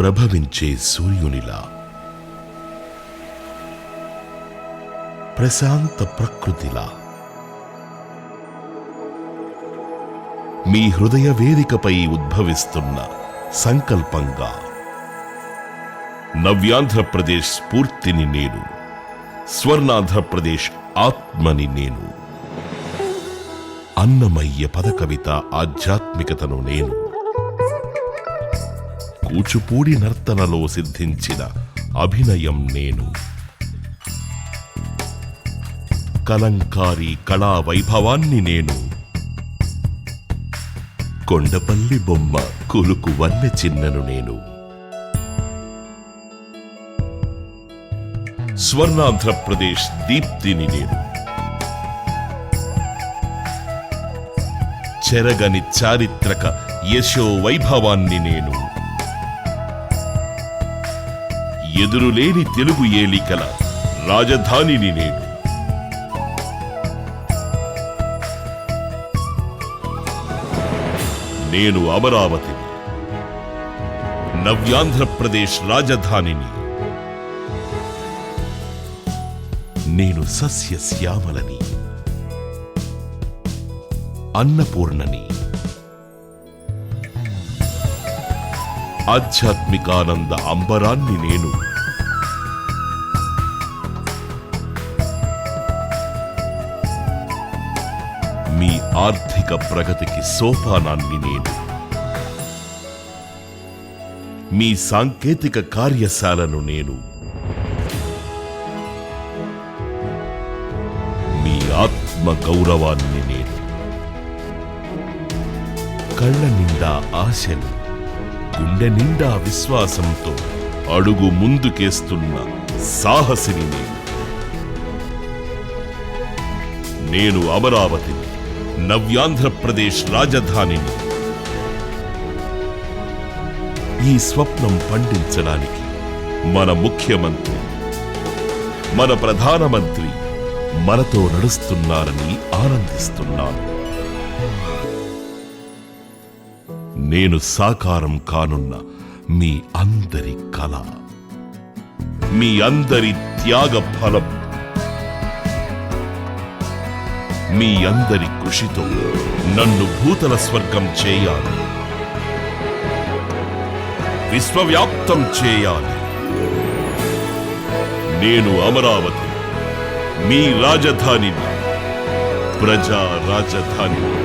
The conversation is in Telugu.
ప్రభవించే సూర్యునిలా, ప్రశాంత ప్రకృతిలా, మీ హృదయ వేదికపై ఉద్భవిస్తున్న సంకల్పంగా, నవ్యాంధ్రప్రదేశ్ స్ఫూర్తిని నేను, స్వర్ణాంధ్రప్రదేశ్ ఆత్మని నేను, అన్నమయ్య పదకవిత ఆధ్యాత్మికతను నేను, కూచిపూడి నర్తనలో సిద్ధించిన అభినయం నేను, కలంకారీ కళా వైభవాన్ని నేను, కొండపల్లి బొమ్మ కులుకు వన్నె చిన్నను నేను, స్వర్ణాంధ్రప్రదేశ్ దీప్తిని నేను, చెరగని చారిత్రక యశో వైభవాన్ని నేను, ఎదురులేని తెలుగు ఏలికల రాజధానిని నేను, నేను అమరావతిని, నవ్యాంధ్రప్రదేశ్ రాజధానిని, నేను సస్యశ్యామలని, అన్నపూర్ణని, ఆధ్యాత్మికానంద అంబరాన్ని నేను, మీ ఆర్థిక ప్రగతికి సోపానాన్ని నేను, మీ సాంకేతిక కార్యశాలను నేను, మీ ఆత్మ గౌరవాన్ని నేను, కళ్ళ నిండా ఆశలు, గుండె నిండా విశ్వాసంతో అడుగు ముందుకేస్తున్న సాహసిని నేను, నేను అమరావతిని, నవ్యాంధ్రప్రదేశ్ రాజధానిని. ఈ స్వప్నం పండించడానికి మన ముఖ్యమంత్రి, మన ప్రధానమంత్రి మనతో నడుస్తున్నారని ఆనందిస్తున్నాను. నేను సాకారం కానున్న మీ అందరి కల, మీ అందరి త్యాగ ఫలం, మీ అందరి కృషితో నన్ను భూతల స్వర్గం చేయాలి, విశ్వవ్యాప్తం చేయాలి. నేను అమరావతి, మీ రాజధానిని, ప్రజా రాజధానిని.